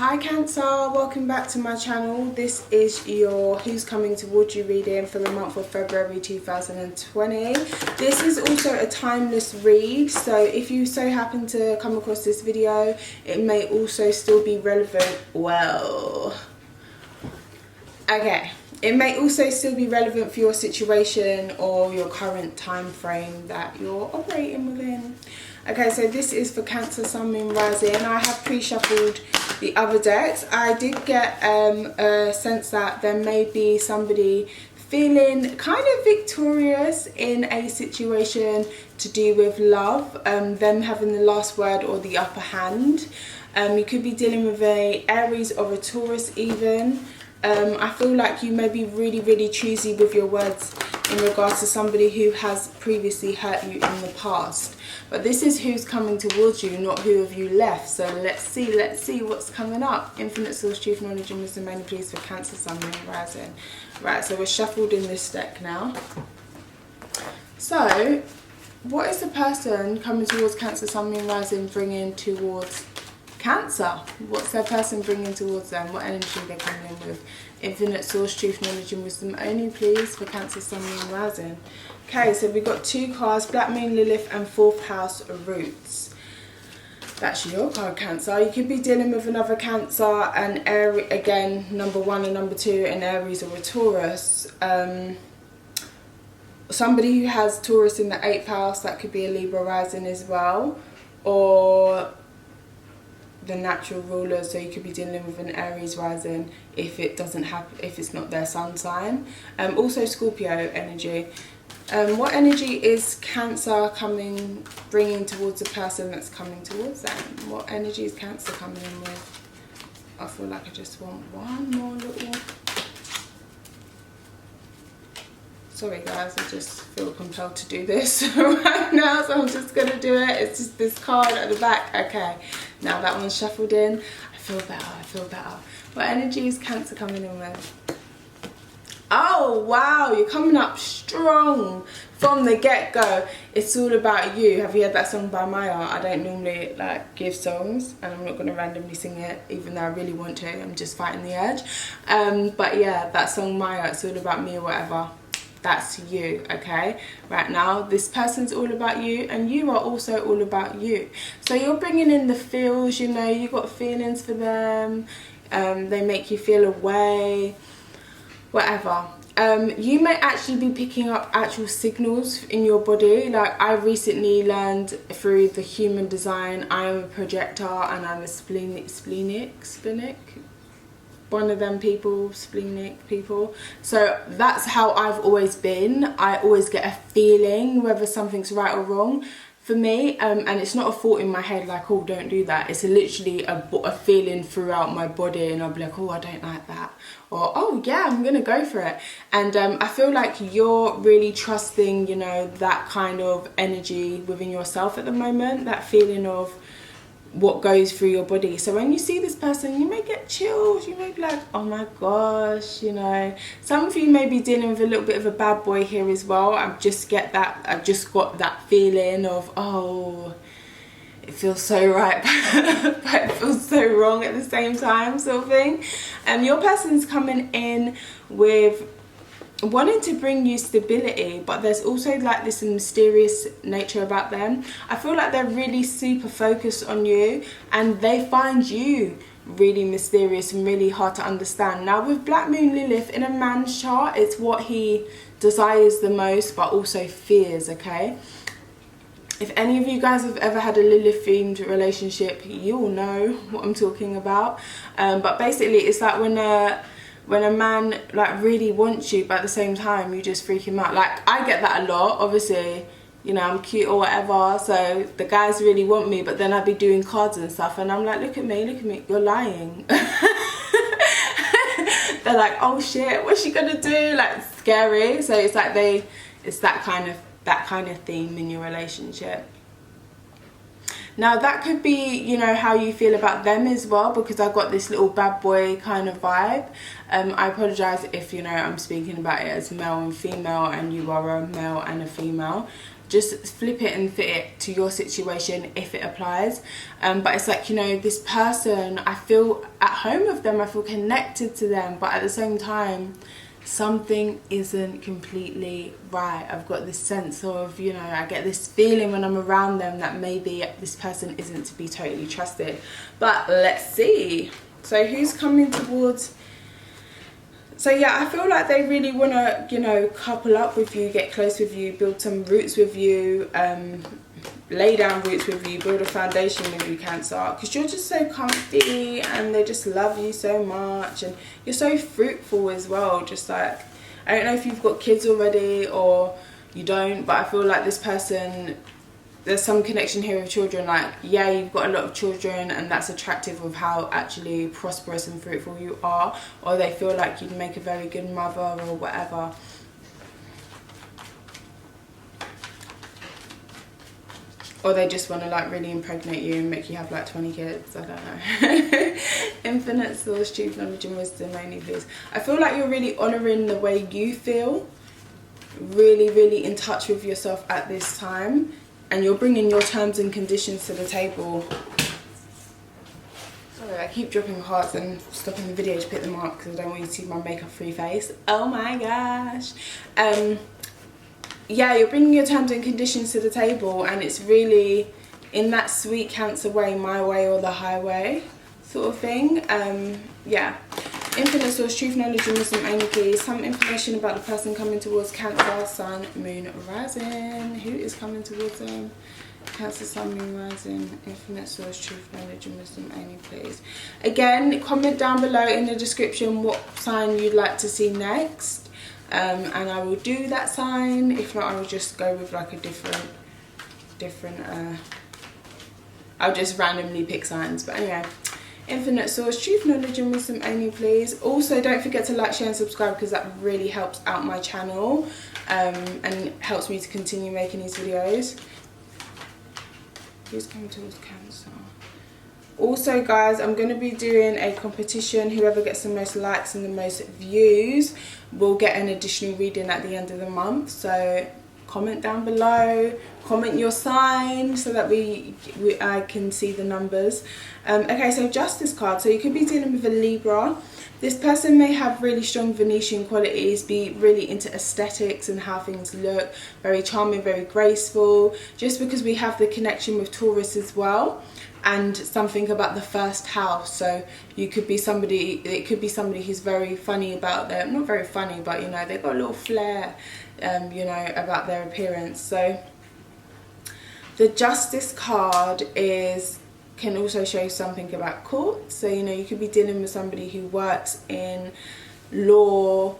Hi Cancer, welcome back to my channel. This is your Who's Coming Towards You reading for the month of February 2020. This is also a timeless read, so if you so happen to come across this video, it may also still be relevant. It may also still be relevant for your situation or your current time frame that you're operating within. Okay, so this is for Cancer, Sun, Moon, Rising. I have pre-shuffled the other decks. I did get a sense that there may be somebody feeling kind of victorious in a situation to do with love, them having the last word or the upper hand. You could be dealing with a Aries or a Taurus even. I feel like you may be really choosy with your words in regards to somebody who has previously hurt you in the past. But this is who's coming towards you, not who have you left. So let's see what's coming up. Infinite source, truth, knowledge and wisdom only please for Cancer, Sun, Moon, Rising. Right, so we're shuffled in this deck now. So what is the person coming towards Cancer, Sun, Moon, Rising bringing towards Cancer? What's their person bringing towards them? What energy they're coming in with? Infinite source, truth, knowledge and wisdom only please for Cancer, Sun, Moon, Rising. Okay, so we've got two cards, Black Moon, Lilith and 4th house roots. That's your card, Cancer. You could be dealing with another Cancer, and Aries, again, number 1 and number 2, an Aries or a Taurus. Somebody who has Taurus in the 8th house, that could be a Libra rising as well, or the natural ruler, so you could be dealing with an Aries rising if it doesn't happen, if it's not their sun sign. Also Scorpio energy. What energy is Cancer bringing towards the person that's coming towards them? What energy is Cancer coming in with? I feel like I just want one more little... Sorry guys, I just feel compelled to do this right now, so I'm just going to do it. It's just this card at the back. Okay, now that one's shuffled in. I feel better. What energy is Cancer coming in with? Oh wow, you're coming up strong from the get-go. It's all about you. Have you heard that song by Maya? I don't normally like give songs, and I'm not going to randomly sing it even though I really want to. I'm just fighting the urge. But yeah, that song Maya, it's all about me or whatever. That's you. Okay, right now this person's all about you and you are also all about you. So you're bringing in the feels, you know, you got feelings for them. They make you feel a way, whatever. You may actually be picking up actual signals in your body. Like I recently learned through the human design, I am a projector and I'm a splenic, one of them people, splenic people. So that's how I've always been. I always get a feeling whether something's right or wrong for me, and it's not a thought in my head like, oh, don't do that. It's literally a feeling throughout my body, and I'll be like, oh, I don't like that, or oh yeah, I'm gonna go for it. And I feel like you're really trusting, you know, that kind of energy within yourself at the moment, that feeling of what goes through your body. So when you see this person, you may get chills, you may be like, oh my gosh, you know. Some of you may be dealing with a little bit of a bad boy here as well. I've just got that feeling of, oh, it feels so right but it feels so wrong at the same time, sort of thing. Your person's coming in with wanting to bring you stability, but there's also like this mysterious nature about them. I feel like they're really super focused on you and they find you really mysterious and really hard to understand. Now with Black Moon Lilith in a man's chart, it's what he desires the most but also fears. Okay, if any of you guys have ever had a Lilith themed relationship, you will know what I'm talking about. But basically it's like when a man like really wants you but at the same time you just freak him out. Like I get that a lot, obviously, you know, I'm cute or whatever, so the guys really want me, but then I'd be doing cards and stuff and I'm like, look at me, you're lying. They're like, oh shit, what's she gonna do? Like scary. So it's like it's that kind of theme in your relationship. Now that could be, you know, how you feel about them as well, because I got this little bad boy kind of vibe. I apologise if, you know, I'm speaking about it as male and female and you are a male and a female. just flip it and fit it to your situation if it applies. But it's like, you know, this person, I feel at home with them, I feel connected to them, but at the same time something isn't completely right. I've got this sense of, you know, I get this feeling when I'm around them that maybe this person isn't to be totally trusted. But let's see. So who's coming towards? So yeah, I feel like they really want to, you know, couple up with you, get close with you, build some roots with you, lay down roots with you, build a foundation with you, Cancer, because you're just so comfy and they just love you so much, and you're so fruitful as well. Just like, I don't know if you've got kids already or you don't, but I feel like this person, there's some connection here with children. Like, yeah, you've got a lot of children and that's attractive of how actually prosperous and fruitful you are, or they feel like you'd make a very good mother or whatever. Or they just want to like really impregnate you and make you have like 20 kids. I don't know. Infinite source, truth, knowledge and wisdom only, please. I feel like you're really honouring the way you feel. Really, really in touch with yourself at this time. And you're bringing your terms and conditions to the table. Sorry, I keep dropping hearts and stopping the video to pick them up because I don't want you to see my makeup free face. Oh my gosh. Yeah, you're bringing your terms and conditions to the table, and it's really in that sweet Cancer way, my way or the highway sort of thing. Yeah, infinite source, truth, knowledge and wisdom only, please. Some information about the person coming towards Cancer, sun, moon, rising. Who is coming towards them? Cancer, sun, moon, rising. Infinite source, truth, knowledge and wisdom only, please. Again, comment down below in the description what sign you'd like to see next. And I will do that sign. If not, I will just go with like a different I'll just randomly pick signs. But anyway, infinite source, truth, knowledge and wisdom only, please. Also, don't forget to like, share and subscribe because that really helps out my channel, and helps me to continue making these videos. Who's coming towards Cancer? Also guys, I'm going to be doing a competition. Whoever gets the most likes and the most views will get an additional reading at the end of the month. So comment down below, comment your sign so that I can see the numbers. Okay, so Justice card. So you could be dealing with a Libra. This person may have really strong Venetian qualities, be really into aesthetics and how things look, very charming, very graceful, just because we have the connection with Taurus as well. And something about the first house, so you could be somebody, it could be somebody who's very funny about their, not very funny, but you know, they've got a little flair, you know, about their appearance. So the Justice card can also show something about court. So you know, you could be dealing with somebody who works in law,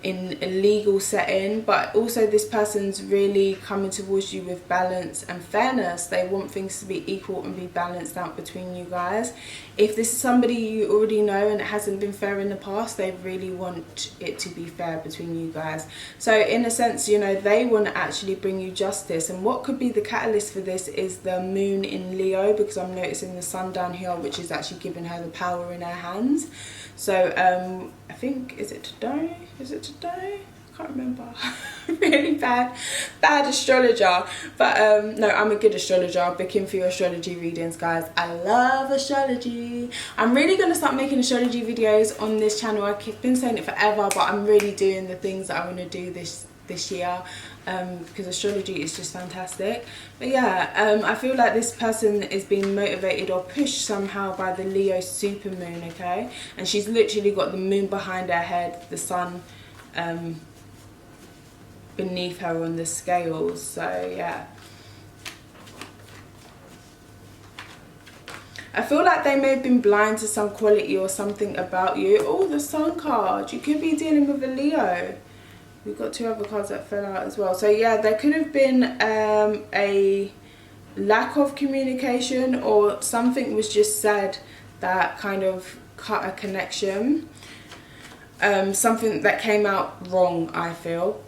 in a legal setting, but also this person's really coming towards you with balance and fairness. They want things to be equal and be balanced out between you guys. If this is somebody you already know and it hasn't been fair in the past, they really want it to be fair between you guys. So in a sense, you know, they want to actually bring you justice, and what could be the catalyst for this is the moon in Leo, because I'm noticing the sun down here, which is actually giving her the power in her hands. So I think, is it today? Is it today? I can't remember. Really bad astrologer. But no, I'm a good astrologer. Book in for your astrology readings, guys. I love astrology. I'm really going to start making astrology videos on this channel. I've been saying it forever, but I'm really doing the things that I want to do this year, because astrology is just fantastic. But yeah, I feel like this person is being motivated or pushed somehow by the Leo supermoon, okay? And she's literally got the moon behind her head, the sun beneath her on the scales. So yeah, I feel like they may have been blind to some quality or something about you. Oh, the Sun card. You could be dealing with a Leo. We've got two other cards that fell out as well. So yeah, there could have been a lack of communication, or something was just said that kind of cut a connection. Something that came out wrong, I feel.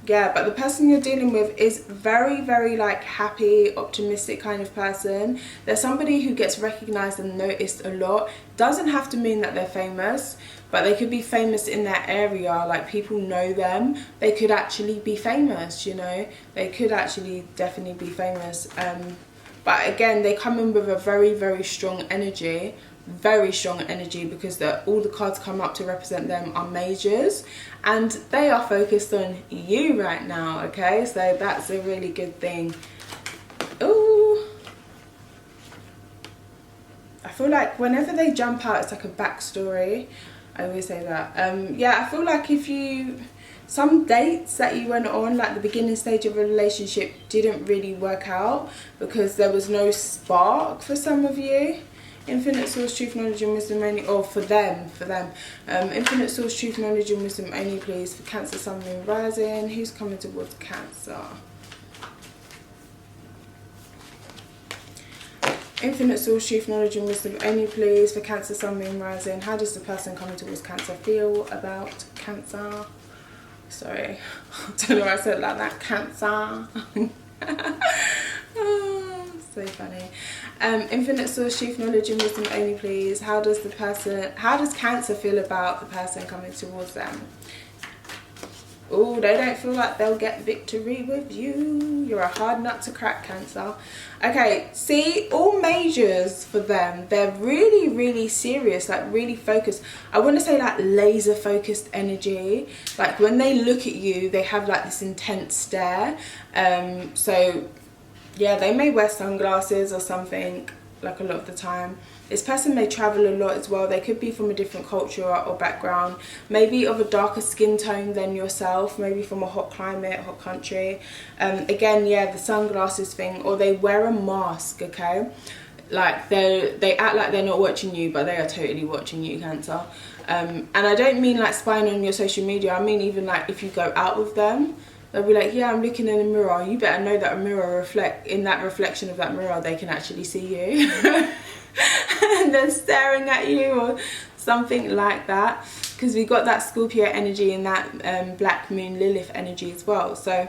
Yeah, but the person you're dealing with is very like happy, optimistic kind of person. They're somebody who gets recognized and noticed a lot. Doesn't have to mean that they're famous, but they could be famous in their area, like people know them. They could actually be famous, you know, they could actually definitely be famous. But again, they come in with a very strong energy, because all the cards come up to represent them are majors, and they are focused on you right now, okay? So that's a really good thing. Ooh, I feel like whenever they jump out, it's like a backstory. I always say that. Yeah, I feel like some dates that you went on, like the beginning stage of a relationship, didn't really work out because there was no spark for some of you. Infinite source, truth, knowledge and wisdom only, or for them. Infinite source, truth, knowledge and wisdom only, please, for Cancer, Sun, Moon, Rising. Who's coming towards Cancer? Infinite source, truth, knowledge and wisdom only, please, for Cancer, Sun, Moon, Rising. How does the person coming towards Cancer feel about Cancer? Sorry, I don't know why I said it like that. Cancer. Oh, so funny. Infinite source, truth, knowledge and wisdom only, please. How does Cancer feel about the person coming towards them? Oh, they don't feel like they'll get victory with you. You're a hard nut to crack, Cancer. Okay, see, all majors for them, they're really serious, like really focused. I want to say like laser focused energy. Like when they look at you, they have like this intense stare. So yeah, they may wear sunglasses or something, like a lot of the time. This person may travel a lot as well. They could be from a different culture or background, maybe of a darker skin tone than yourself, maybe from a hot climate, hot country. Again, yeah, the sunglasses thing, or they wear a mask, okay? Like they act like they're not watching you, but they are totally watching you, Cancer. And I don't mean like spying on your social media. I mean even like if you go out with them, they'll be like, yeah, I'm looking in a mirror. You better know that a mirror in that reflection of that mirror, they can actually see you. And they're staring at you or something like that. Because we got that Scorpio energy and that Black Moon Lilith energy as well. So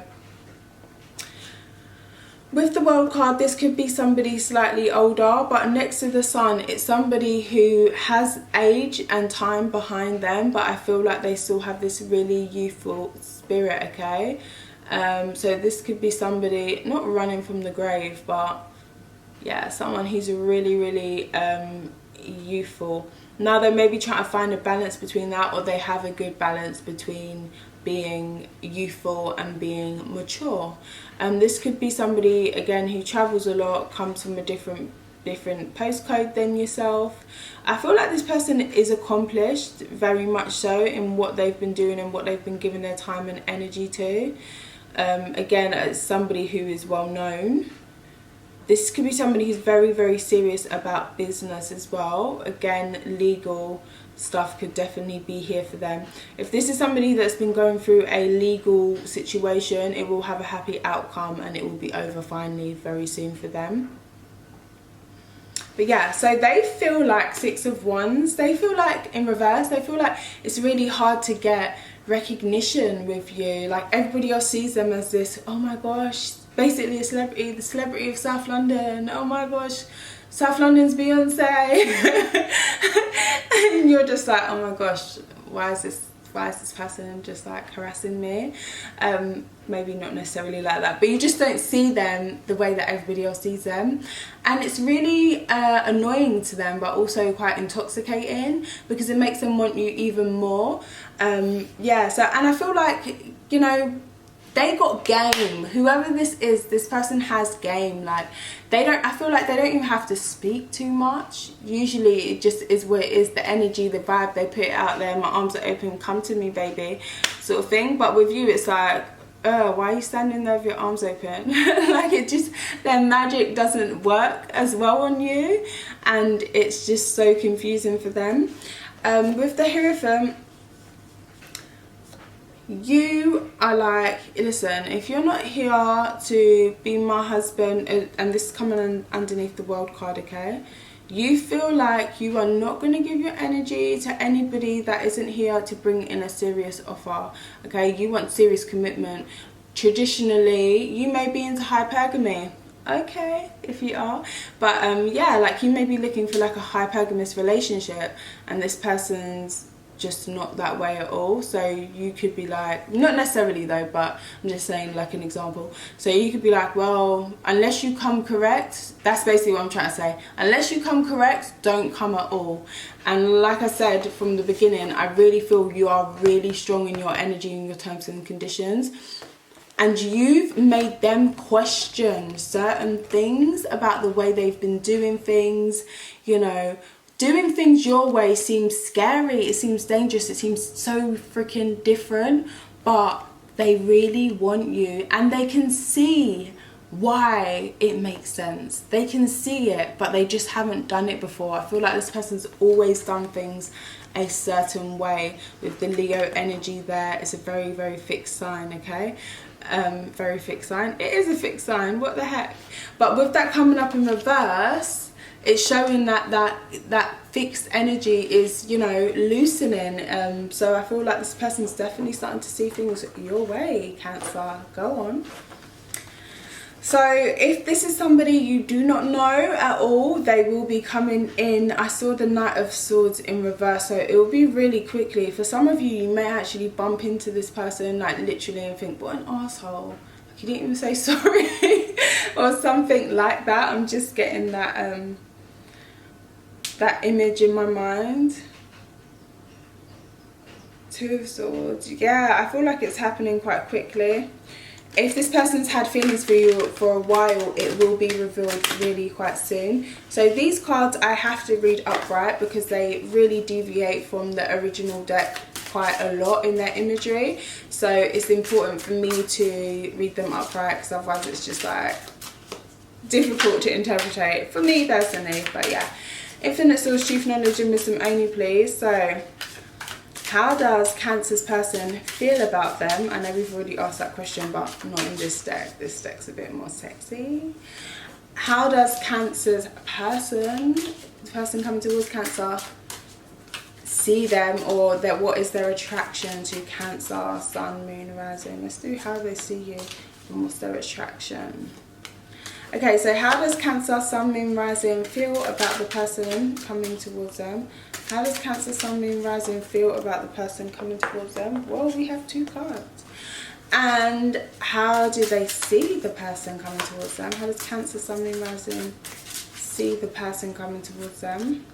with the World card, this could be somebody slightly older, but next to the Sun, it's somebody who has age and time behind them, but I feel like they still have this really youthful spirit, okay? So this could be somebody not running from the grave, but yeah, someone who's really youthful. Now they may be trying to find a balance between that, or they have a good balance between being youthful and being mature. This could be somebody again who travels a lot, comes from a different postcode than yourself. I feel like this person is accomplished, very much so, in what they've been doing and what they've been giving their time and energy to. Again, as somebody who is well known. This could be somebody who's very serious about business as well. Again, legal stuff could definitely be here for them. If this is somebody that's been going through a legal situation, it will have a happy outcome and it will be over finally very soon for them. But yeah, so they feel like Six of Wands. They feel like, in reverse, they feel like it's really hard to get recognition with you. Like everybody else sees them as this, oh my gosh, basically a celebrity, the celebrity of South London. Oh my gosh, South London's Beyonce. And you're just like, oh my gosh, why is this person just like harassing me? Maybe not necessarily like that, but you just don't see them the way that everybody else sees them, and it's really annoying to them, but also quite intoxicating because it makes them want you even more. Yeah, so, and I feel like, you know, they got game. Whoever this is, this person has game. Like I feel like they don't even have to speak too much. Usually it just is what it is, the energy, the vibe, they put it out there. My arms are open, come to me baby, sort of thing. But with you it's like, why are you standing there with your arms open? Like it just, their magic doesn't work as well on you, and it's just so confusing for them. With the Hierophant, You are like, listen, if you're not here to be my husband, and this is coming underneath the world card, okay? You feel like you are not going to give your energy to anybody that isn't here to bring in a serious offer, okay? You want serious commitment. Traditionally, you may be into hypergamy, okay, if you are, but yeah, like you may be looking for like a hypergamous relationship, and this person's just not that way at all. So you could be like, not necessarily though, but I'm just saying like an example. So you could be like, well, unless you come correct, that's basically what I'm trying to say, unless you come correct, don't come at all. And like I said from the beginning, I really feel you are really strong in your energy and your terms and conditions, and you've made them question certain things about the way they've been doing things. You know, doing things your way seems scary, it seems dangerous, it seems so freaking different, but they really want you, and they can see why it makes sense. They can see it, but they just haven't done it before. I feel like this person's always done things a certain way. With the Leo energy there, it's a very, very fixed sign, okay? Very fixed sign. It is a fixed sign, what the heck? But with that coming up in reverse, it's showing that fixed energy is, you know, loosening. So I feel like this person's definitely starting to see things your way, Cancer. Go on. So if this is somebody you do not know at all, they will be coming in. I saw the Knight of Swords in reverse, so it will be really quickly. For some of you, you may actually bump into this person, like literally, and think, what an asshole. Like, you didn't even say sorry or something like that. I'm just getting that that image in my mind. Two of Swords. Yeah, I feel like it's happening quite quickly. If this person's had feelings for you for a while, it will be revealed really quite soon. So these cards I have to read upright because they really deviate from the original deck quite a lot in their imagery. So it's important for me to read them upright, because otherwise it's just like difficult to interpret for me personally. But yeah, Infinite Source, Truth, Knowledge and Wisdom only, please. So how does Cancer's person feel about them? I know we've already asked that question, but not in this deck. This deck's a bit more sexy. How does Cancer's person, the person coming towards Cancer, see them, or what is their attraction to Cancer, Sun, Moon, Rising? Let's do how they see you and what's their attraction. Okay, so how does Cancer, Sun, Moon, Rising feel about the person coming towards them? How does Cancer, Sun, Moon, Rising feel about the person coming towards them? Well, we have two cards. And how do they see the person coming towards them? How does Cancer, Sun, Moon, Rising see the person coming towards them?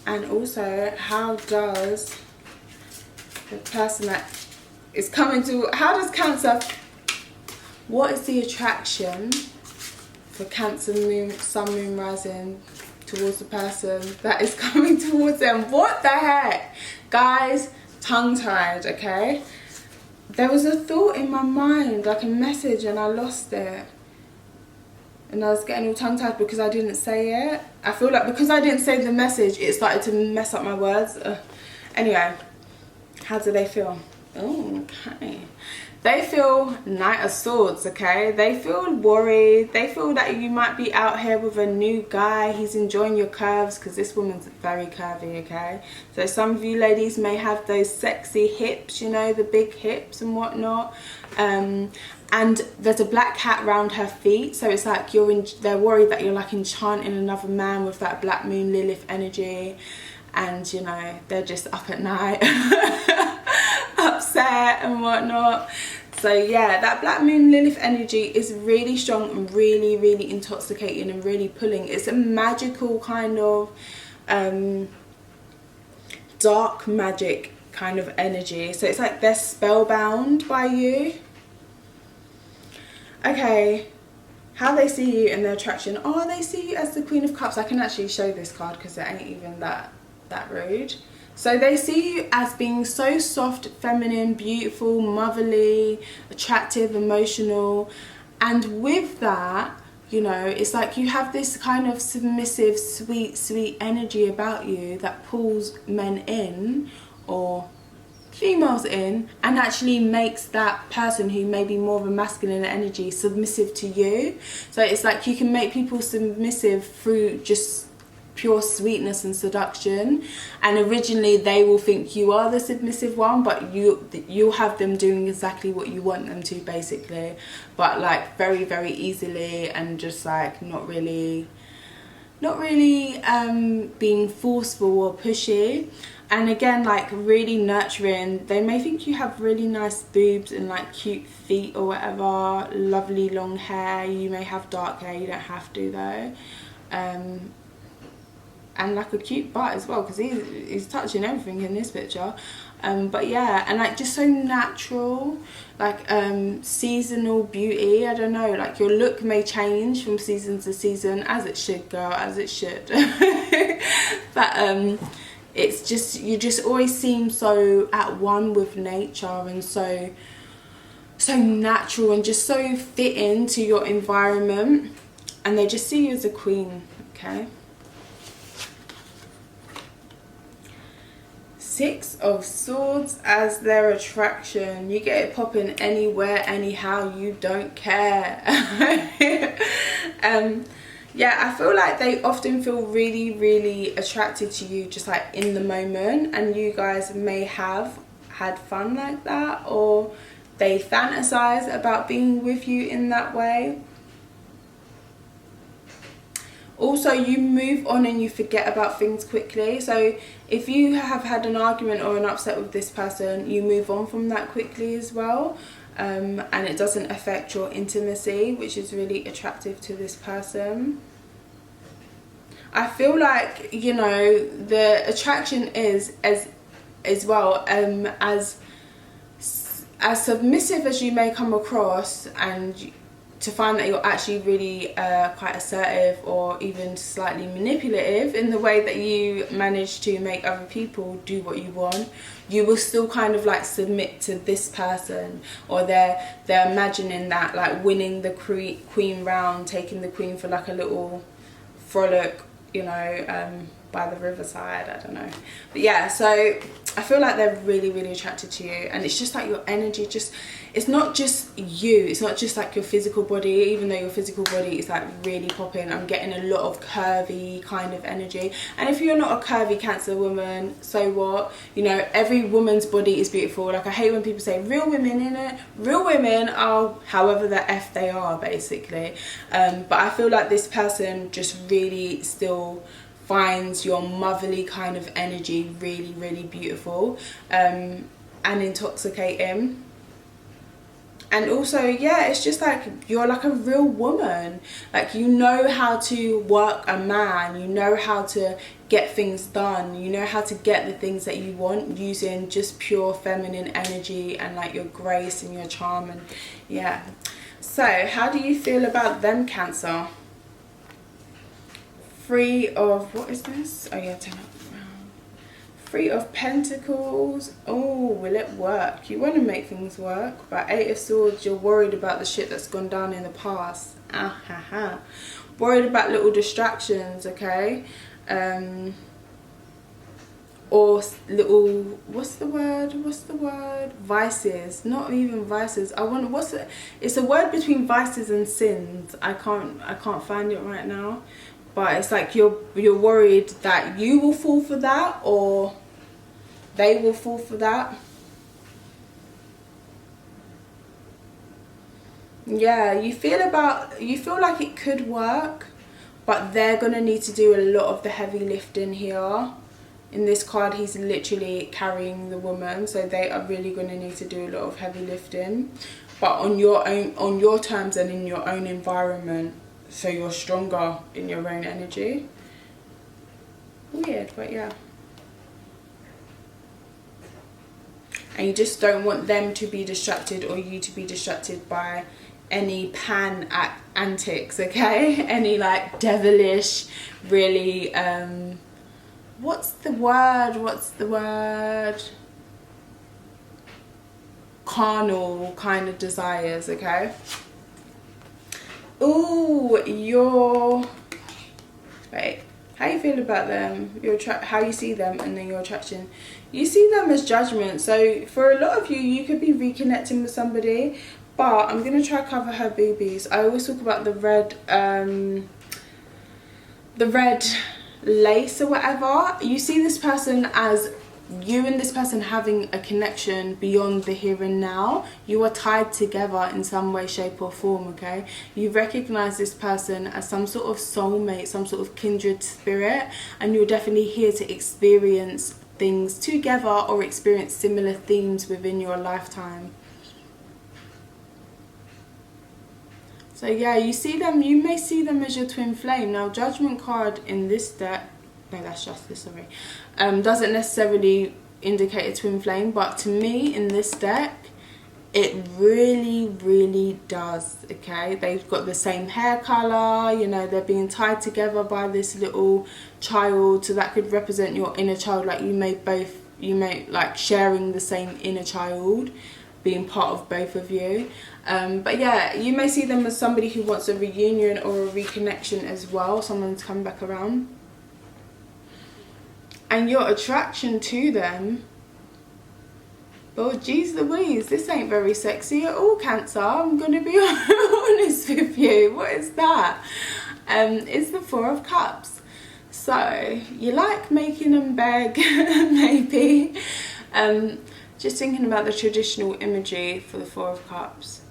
And also, how does the person that is coming to... How does Cancer... What is the attraction for Cancer, Moon, Sun, Moon, Rising towards the person that is coming towards them? What the heck? Guys, tongue-tied, okay? There was a thought in my mind, like a message, and I lost it. And I was getting all tongue-tied because I didn't say it. I feel like because I didn't say the message, it started to mess up my words. Anyway, how do they feel? Oh, okay. They feel Knight of Swords, okay? They feel worried. They feel that you might be out here with a new guy. He's enjoying your curves, because this woman's very curvy, okay? So some of you ladies may have those sexy hips, you know, the big hips and whatnot. And there's a black cat around her feet. So it's like they're worried that you're like enchanting another man with that Black Moon Lilith energy. And, you know, they're just up at night. Upset and whatnot. So yeah, that Black Moon Lilith energy is really strong and really, really intoxicating and really pulling. It's a magical kind of dark magic kind of energy. So it's like they're spellbound by you. Okay, how they see you and their attraction. Oh, they see you as the Queen of Cups. I can actually show this card because it ain't even that rude. So they see you as being so soft, feminine, beautiful, motherly, attractive, emotional. And with that, you know, it's like you have this kind of submissive, sweet, sweet energy about you that pulls men in, or females in, and actually makes that person who may be more of a masculine energy submissive to you. So it's like you can make people submissive through just pure sweetness and seduction, and originally they will think you are the submissive one, but you'll have them doing exactly what you want them to, basically, but like very, very easily, and just like not really being forceful or pushy. And again, like really nurturing. They may think you have really nice boobs and like cute feet or whatever, lovely long hair. You may have dark hair, you don't have to though. And like a cute butt as well, because he's touching everything in this picture. But yeah, and like just so natural, like seasonal beauty. I don't know, like your look may change from season to season, as it should, girl, as it should. But it's just, you just always seem so at one with nature, and so natural, and just so fit into your environment, and they just see you as a queen. Okay. Six of Swords as their attraction. You get it popping anywhere, anyhow, you don't care. Yeah, I feel like they often feel really, really attracted to you, just like in the moment, and you guys may have had fun like that, or they fantasize about being with you in that way. Also, you move on and you forget about things quickly. So if you have had an argument or an upset with this person, you move on from that quickly as well, and it doesn't affect your intimacy, which is really attractive to this person. I feel like, you know, the attraction is as well, as submissive as you may come across, and to find that you're actually really quite assertive or even slightly manipulative in the way that you manage to make other people do what you want, you will still kind of like submit to this person, or they're imagining that, like winning the queen round, taking the queen for like a little frolic, you know, by the riverside, I don't know. But yeah, so I feel like they're really, really attracted to you, and it's just like your energy, just, it's not just you, it's not just like your physical body, even though your physical body is like really popping. I'm getting a lot of curvy kind of energy, and if you're not a curvy Cancer woman, so what, you know, every woman's body is beautiful. Like, I hate when people say real women in it, real women are however the F they are, basically. But I feel like this person just really still finds your motherly kind of energy really, really beautiful, and intoxicating. And also, yeah, it's just like you're like a real woman. Like, you know how to work a man, you know how to get things done, you know how to get the things that you want using just pure feminine energy and like your grace and your charm. And yeah, so how do you feel about them, Cancer? Three of, what is this? Oh yeah, turn up around. Three of Pentacles. Oh, will it work? You want to make things work, but Eight of Swords, you're worried about the shit that's gone down in the past. Ah ha ha. Worried about little distractions, okay? Or little, what's the word? Vices. Not even vices. I wonder, what's it? It's a word between vices and sins. I can't find it right now. But it's like you're worried that you will fall for that, or they will fall for that. Yeah, you feel like it could work, but they're gonna need to do a lot of the heavy lifting here. In this card, he's literally carrying the woman, so they are really gonna need to do a lot of heavy lifting, but on your terms and in your own environment. So you're stronger in your own energy. Weird, but yeah. And you just don't want them to be distracted, or you to be distracted by any antics, okay? Any like devilish, really, what's the word? Carnal kind of desires, okay? Ooh, wait, How you feel about them, how you see them, and then your attraction. You see them as judgment. So for a lot of you, you could be reconnecting with somebody, but I'm going to try cover her boobies. I always talk about the red lace or whatever. You see this person as you and this person having a connection beyond the here and now. You are tied together in some way, shape or form, okay? You recognize this person as some sort of soulmate, some sort of kindred spirit, and you're definitely here to experience things together or experience similar themes within your lifetime. So yeah, you see them, you may see them as your twin flame. Now, Judgment card in this deck, no, that's Justice, sorry, doesn't necessarily indicate a twin flame, but to me in this deck, it really does, okay? They've got the same hair color, you know, they're being tied together by this little child, so that could represent your inner child. Like you may like sharing the same inner child, being part of both of you. But yeah, you may see them as somebody who wants a reunion or a reconnection as well. Someone's come back around. And your attraction to them, oh geez Louise, this ain't very sexy at all, Cancer. I'm gonna be honest with you. What is that? It's the Four of Cups. So you like making them beg, maybe. Just thinking about the traditional imagery for the Four of Cups,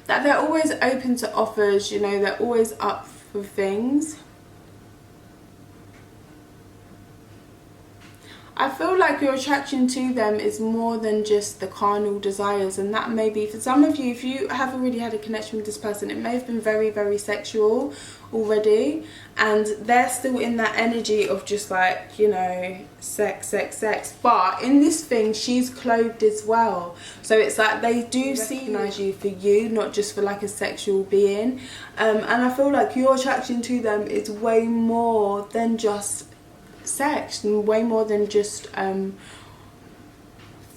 that they're always open to offers, you know, they're always up for things. I feel like your attraction to them is more than just the carnal desires, and that may be for some of you, if you have already had a connection with this person, it may have been very sexual already, and they're still in that energy of just like, you know, sex. But in this thing, she's clothed as well, so it's like they do recognize you for you, not just for like a sexual being. And I feel like your attraction to them is way more than just sex, and way more than just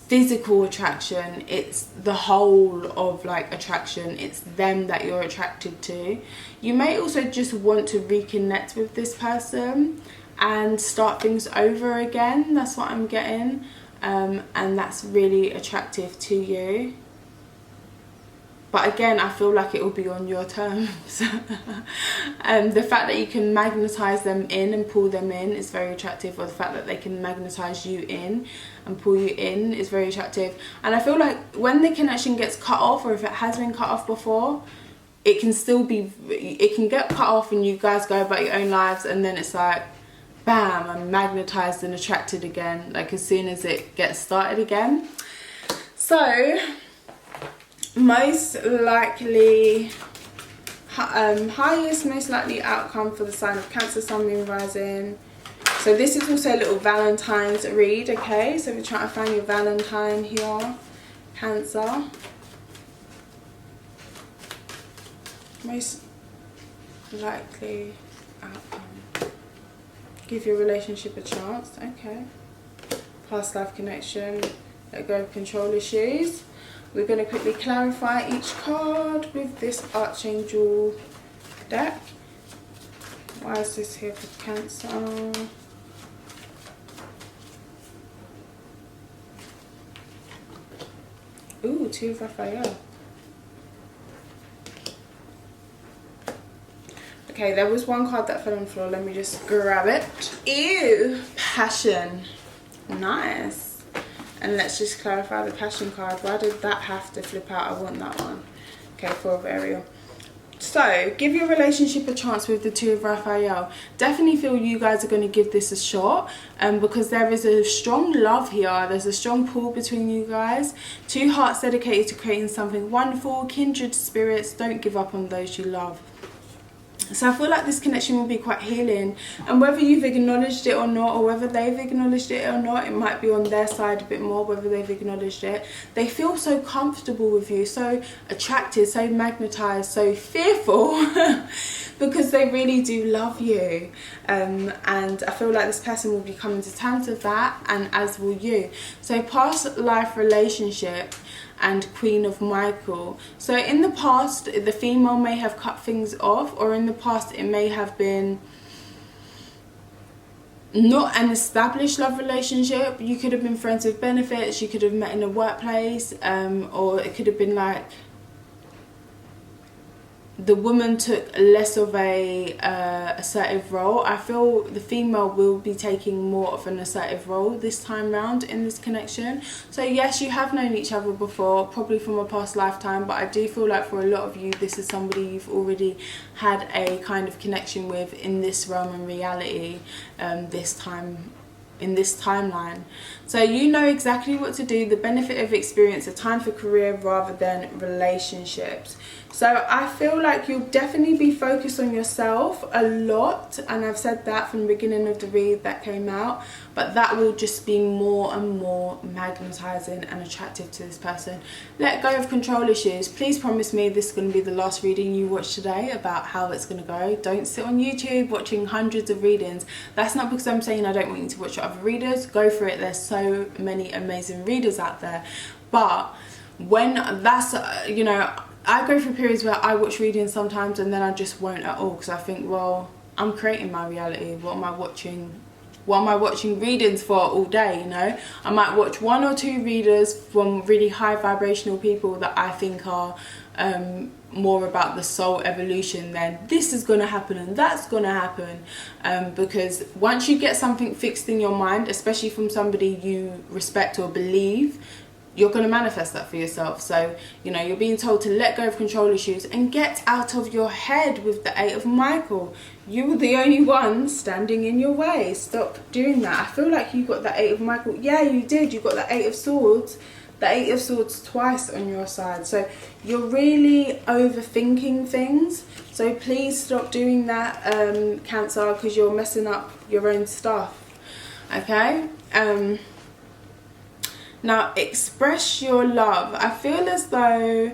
physical attraction. It's the whole of like attraction. It's them that you're attracted to. You may also just want to reconnect with this person and start things over again. That's what I'm getting, and that's really attractive to you. But again, I feel like it will be on your terms. The fact that you can magnetize them in and pull them in is very attractive, or the fact that they can magnetize you in and pull you in is very attractive. And I feel like when the connection gets cut off, or if it has been cut off before, it can still be, it can get cut off and you guys go about your own lives, and then it's like, bam, I'm magnetized and attracted again, like as soon as it gets started again. So most likely, highest most likely outcome for the sign of Cancer, Sun, Moon, Rising. So this is also a little Valentine's read, okay? So we're trying to find your Valentine here, Cancer. Most likely outcome. Give your relationship a chance, okay? Past life connection, let go of control issues. We're going to quickly clarify each card with this Archangel deck. Why is this here for Cancer? Ooh, Two of Raphael. Okay, there was one card that fell on the floor. Let me just grab it. Ew! Passion. Nice. And let's just clarify the Passion card. Why did that have to flip out? I want that one. Okay, Four of Ariel. So, give your relationship a chance with the Two of Raphael. Definitely feel you guys are going to give this a shot, because there is a strong love here. There's a strong pull between you guys. Two hearts dedicated to creating something wonderful. Kindred spirits. Don't give up on those you love. So I feel like this connection will be quite healing, and whether you've acknowledged it or not, or whether they've acknowledged it or not, it might be on their side a bit more, whether they've acknowledged it. They feel so comfortable with you, so attracted, so magnetized, so fearful because they really do love you, and I feel like this person will be coming to terms with that, and as will you. So past life relationship and Queen of Michael. So in the past, the female may have cut things off, or in the past it may have been not an established love relationship. You could have been friends with benefits, you could have met in a workplace, or it could have been like the woman took less of a assertive role. I feel the female will be taking more of an assertive role this time round in this connection. So yes, you have known each other before, probably from a past lifetime, but I do feel like for a lot of you, this is somebody you've already had a kind of connection with in this realm and reality, in this timeline. So you know exactly what to do, the benefit of experience, a time for career rather than relationships. So I feel like you'll definitely be focused on yourself a lot, and I've said that from the beginning of the read that came out, but that will just be more and more magnetizing and attractive to this person. Let go of control issues. Please promise me this is going to be the last reading you watch today about how it's going to go. Don't sit on YouTube watching hundreds of readings. That's not because I'm saying I don't want you to watch other readers. Go for it. There's so many amazing readers out there, but when that's you know, I go through periods where I watch readings sometimes and then I just won't at all, because I think, well, I'm creating my reality. What am I watching readings for all day, you know? I might watch one or two readers from really high vibrational people that I think are more about the soul evolution, then this is going to happen and that's going to happen, because once you get something fixed in your mind, especially from somebody you respect or believe, you're going to manifest that for yourself. So, you know, you're being told to let go of control issues and get out of your head with the 8 of Michael. You were the only one standing in your way. Stop doing that. I feel like you got the 8 of Michael. Yeah, you did. You got the 8 of Swords. The 8 of Swords twice on your side. So you're really overthinking things. So please stop doing that, Cancer, because you're messing up your own stuff. Okay? Now, express your love. I feel as though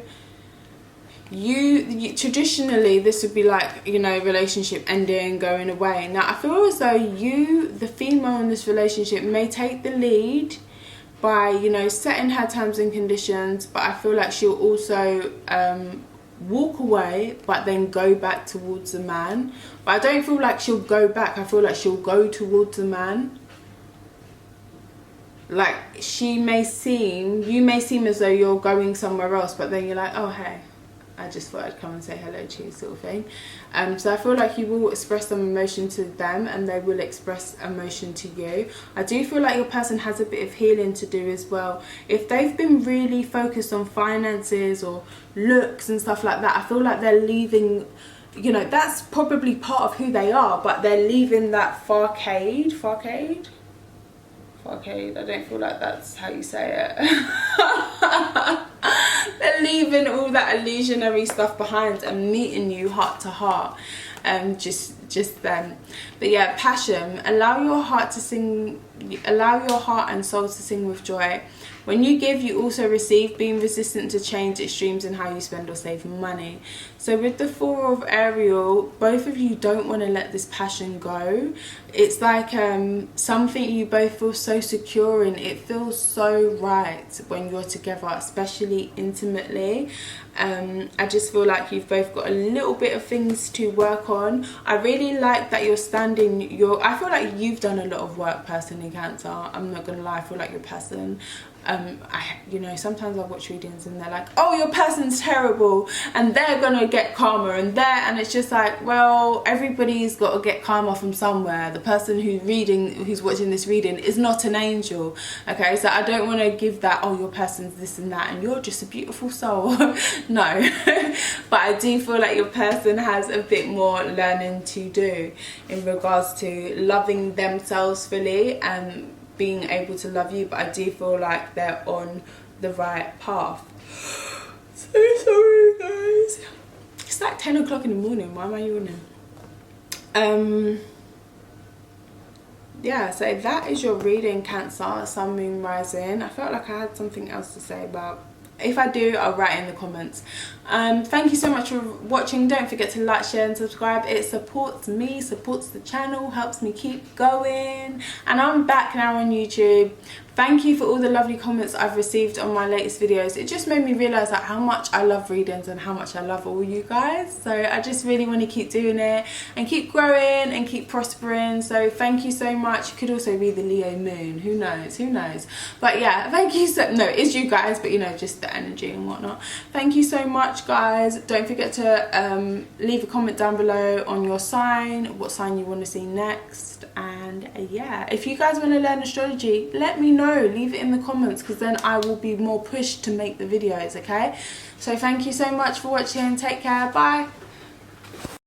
you traditionally, this would be like, you know, relationship ending, going away. Now, I feel as though you, the female in this relationship, may take the lead by, you know, setting her terms and conditions, but I feel like she'll also walk away but then go back towards the man. But I don't feel like she'll go back. I feel like she'll go towards the man. Like, you may seem as though you're going somewhere else, but then you're like, oh hey, I just thought I'd come and say hello to you, sort of thing. So I feel like you will express some emotion to them and they will express emotion to you. I do feel like your person has a bit of healing to do as well. If they've been really focused on finances or looks and stuff like that, I feel like they're leaving, you know, that's probably part of who they are, but they're leaving that farcade, I don't feel like that's how you say it. They're leaving all that illusionary stuff behind and meeting you heart to heart, just then. But yeah, passion. Allow your heart and soul to sing with joy. When you give, you also receive, being resistant to change extremes in how you spend or save money. So with the 4 of Ariel, both of you don't want to let this passion go. It's like something you both feel so secure in. It feels so right when you're together, especially intimately. I just feel like you've both got a little bit of things to work on. I really like that you're standing I feel like you've done a lot of work personally, Cancer. I'm not gonna lie, I feel like your person, you know, sometimes I watch readings and they're like, oh, your person's terrible and they're gonna get karma and it's just like, well, everybody's got to get karma from somewhere. The person who's watching this reading is not an angel. Okay, so I don't want to give that, oh, your person's this and that and you're just a beautiful soul. No. But I do feel like your person has a bit more learning to do in regards to loving themselves fully and being able to love you, but I do feel like they're on the right path. So sorry guys, it's like 10 o'clock in the morning. Why am I yawning? Yeah, so that is your reading, Cancer, Sun, Moon, Rising. I felt like I had something else to say, but if I do, I'll write in the comments. Thank you so much for watching. Don't forget to like, share and subscribe. It supports me, supports the channel, helps me keep going. And I'm back now on YouTube Thank you for all the lovely comments I've received on my latest videos. It just made me realise like how much I love readings and how much I love all you guys. So I just really want to keep doing it and keep growing and keep prospering. So thank you so much. It could also be the Leo moon. Who knows? Who knows? But yeah, thank you so... No, it's you guys, but you know, just the energy and whatnot. Thank you so much, guys. Don't forget to leave a comment down below on your sign, what sign you want to see next. And yeah, if you guys want to learn astrology, let me know. Leave it in the comments, because then I will be more pushed to make the videos. Okay, so thank you so much for watching. Take care. Bye.